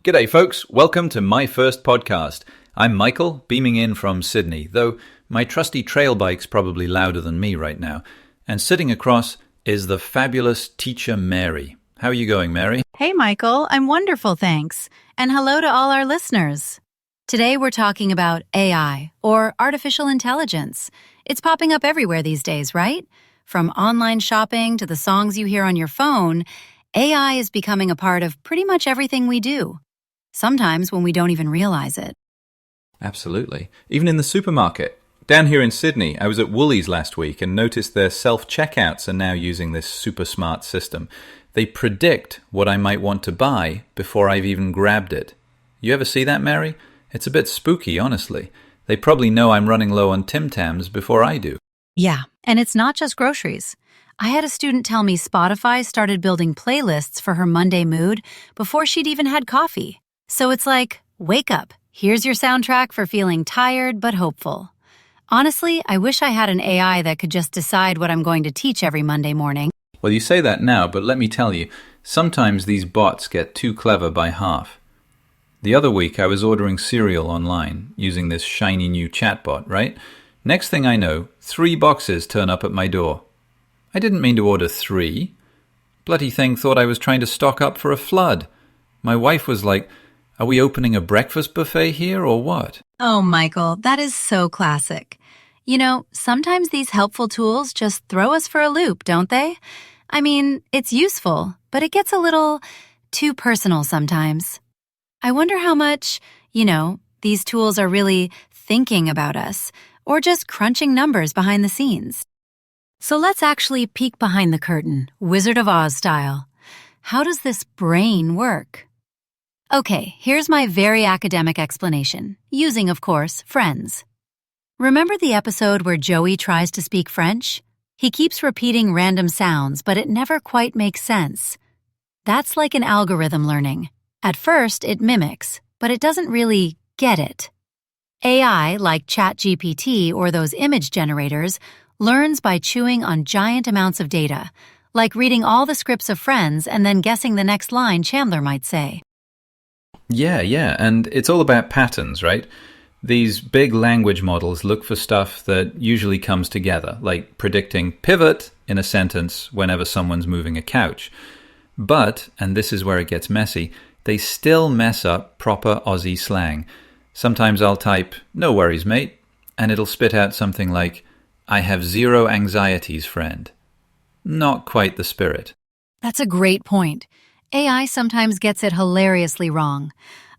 G'day folks, welcome to my first podcast. I'm Michael, beaming in from Sydney, though my trusty trail bike's probably louder than me right now. And sitting across is the fabulous teacher Mary. How are you going, Mary? Hey Michael, I'm wonderful, thanks. And hello to all our listeners. Today we're talking about AI, or artificial intelligence. It's popping up everywhere these days, right? From online shopping to the songs you hear on your phone, AI is becoming a part of pretty much everything we do. Sometimes when we don't even realize it. Absolutely. Even in the supermarket. Down here in Sydney, I was at Woolies last week and noticed their self-checkouts are now using this super smart system. They predict what I might want to buy before I've even grabbed it. You ever see that, Mary? It's a bit spooky, honestly. They probably know I'm running low on Tim Tams before I do. Yeah, and it's not just groceries. I had a student tell me Spotify started building playlists for her Monday mood before she'd even had coffee. So it's like, wake up, here's your soundtrack for feeling tired but hopeful. Honestly, I wish I had an AI that could just decide what I'm going to teach every Monday morning. Well, you say that now, but let me tell you, sometimes these bots get too clever by half. The other week, I was ordering cereal online using this shiny new chatbot, right? Next thing I know, 3 boxes turn up at my door. I didn't mean to order 3. Bloody thing thought I was trying to stock up for a flood. My wife was like, "Are we opening a breakfast buffet here or what?" Oh, Michael, that is so classic. You know, sometimes these helpful tools just throw us for a loop, don't they? I mean, it's useful, but it gets a little too personal sometimes. I wonder how much, these tools are really thinking about us or just crunching numbers behind the scenes. So let's actually peek behind the curtain, Wizard of Oz style. How does this brain work? Okay, here's my very academic explanation, using, of course, Friends. Remember the episode where Joey tries to speak French? He keeps repeating random sounds, but it never quite makes sense. That's like an algorithm learning. At first, it mimics, but it doesn't really get it. AI, like ChatGPT or those image generators, learns by chewing on giant amounts of data, like reading all the scripts of Friends and then guessing the next line Chandler might say. Yeah, and it's all about patterns, right? These big language models look for stuff that usually comes together, like predicting pivot in a sentence whenever someone's moving a couch. But, and this is where it gets messy, they still mess up proper Aussie slang. Sometimes I'll type, "No worries, mate," and it'll spit out something like, "I have zero anxieties, friend." Not quite the spirit. That's a great point. AI sometimes gets it hilariously wrong.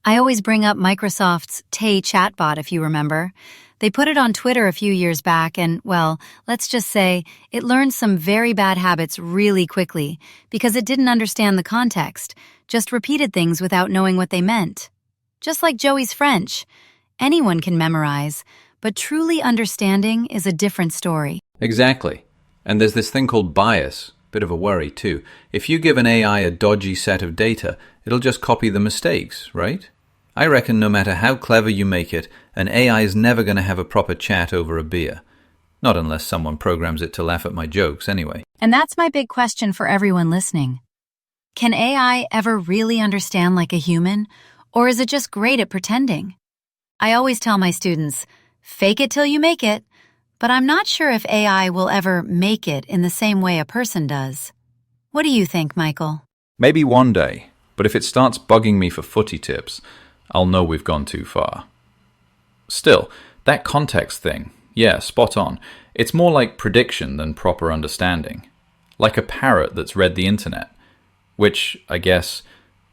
I always bring up Microsoft's Tay chatbot, if you remember. They put it on Twitter a few years back and, well, let's just say it learned some very bad habits really quickly because it didn't understand the context, just repeated things without knowing what they meant. Just like Joey's French. Anyone can memorize, but truly understanding is a different story. Exactly. And there's this thing called bias. Bit of a worry too. If you give an AI a dodgy set of data, it'll just copy the mistakes, right? I reckon no matter how clever you make it, an AI is never going to have a proper chat over a beer. Not unless someone programs it to laugh at my jokes anyway. And that's my big question for everyone listening. Can AI ever really understand like a human, or is it just great at pretending? I always tell my students, fake it till you make it. But I'm not sure if AI will ever make it in the same way a person does. What do you think, Michael? Maybe one day, but if it starts bugging me for footy tips, I'll know we've gone too far. Still, that context thing, yeah, spot on. It's more like prediction than proper understanding. Like a parrot that's read the internet, which, I guess,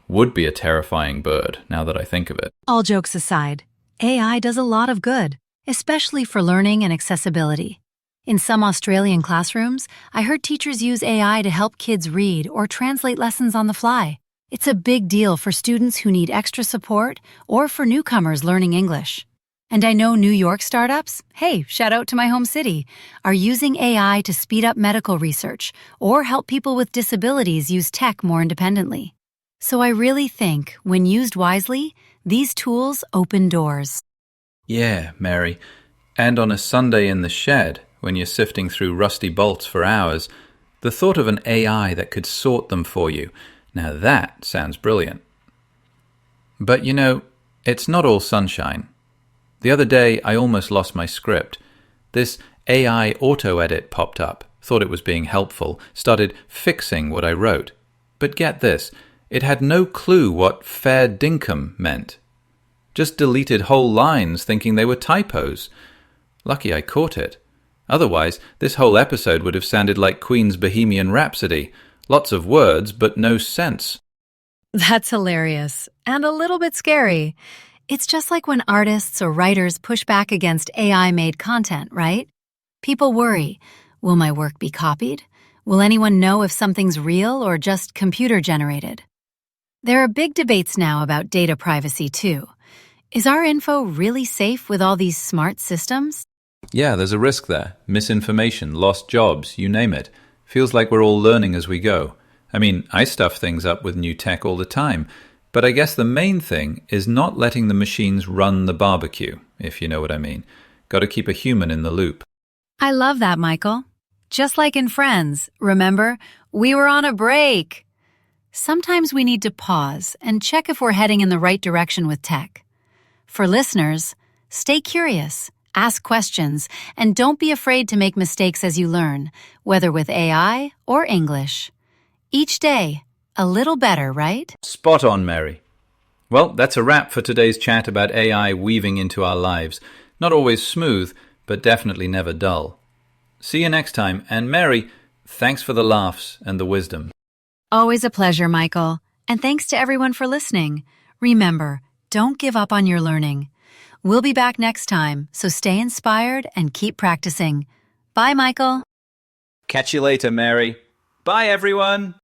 would be a terrifying bird, now that I think of it. All jokes aside, AI does a lot of good, especially for learning and accessibility. In some Australian classrooms, I heard teachers use AI to help kids read or translate lessons on the fly. It's a big deal for students who need extra support or for newcomers learning English. And I know New York startups, hey, shout out to my home city, are using AI to speed up medical research or help people with disabilities use tech more independently. So I really think, when used wisely, these tools open doors. Yeah, Mary. And on a Sunday in the shed, when you're sifting through rusty bolts for hours, the thought of an AI that could sort them for you, now that sounds brilliant. But it's not all sunshine. The other day, I almost lost my script. This AI auto-edit popped up, thought it was being helpful, started fixing what I wrote. But get this, it had no clue what fair dinkum meant. Just deleted whole lines thinking they were typos. Lucky I caught it. Otherwise, this whole episode would have sounded like Queen's Bohemian Rhapsody. Lots of words, but no sense. That's hilarious and a little bit scary. It's just like when artists or writers push back against AI-made content, right? People worry, will my work be copied? Will anyone know if something's real or just computer-generated? There are big debates now about data privacy, too. Is our info really safe with all these smart systems? Yeah, there's a risk there. Misinformation, lost jobs, you name it. Feels like we're all learning as we go. I mean, I stuff things up with new tech all the time, but I guess the main thing is not letting the machines run the barbecue, if you know what I mean. Got to keep a human in the loop. I love that, Michael. Just like in Friends, remember? We were on a break. Sometimes we need to pause and check if we're heading in the right direction with tech. For listeners, stay curious, ask questions, and don't be afraid to make mistakes as you learn, whether with AI or English. Each day, a little better, right? Spot on, Mary. Well, that's a wrap for today's chat about AI weaving into our lives. Not always smooth, but definitely never dull. See you next time, and Mary, thanks for the laughs and the wisdom. Always a pleasure, Michael. And thanks to everyone for listening. Remember, don't give up on your learning. We'll be back next time, so stay inspired and keep practicing. Bye, Michael. Catch you later, Mary. Bye, everyone.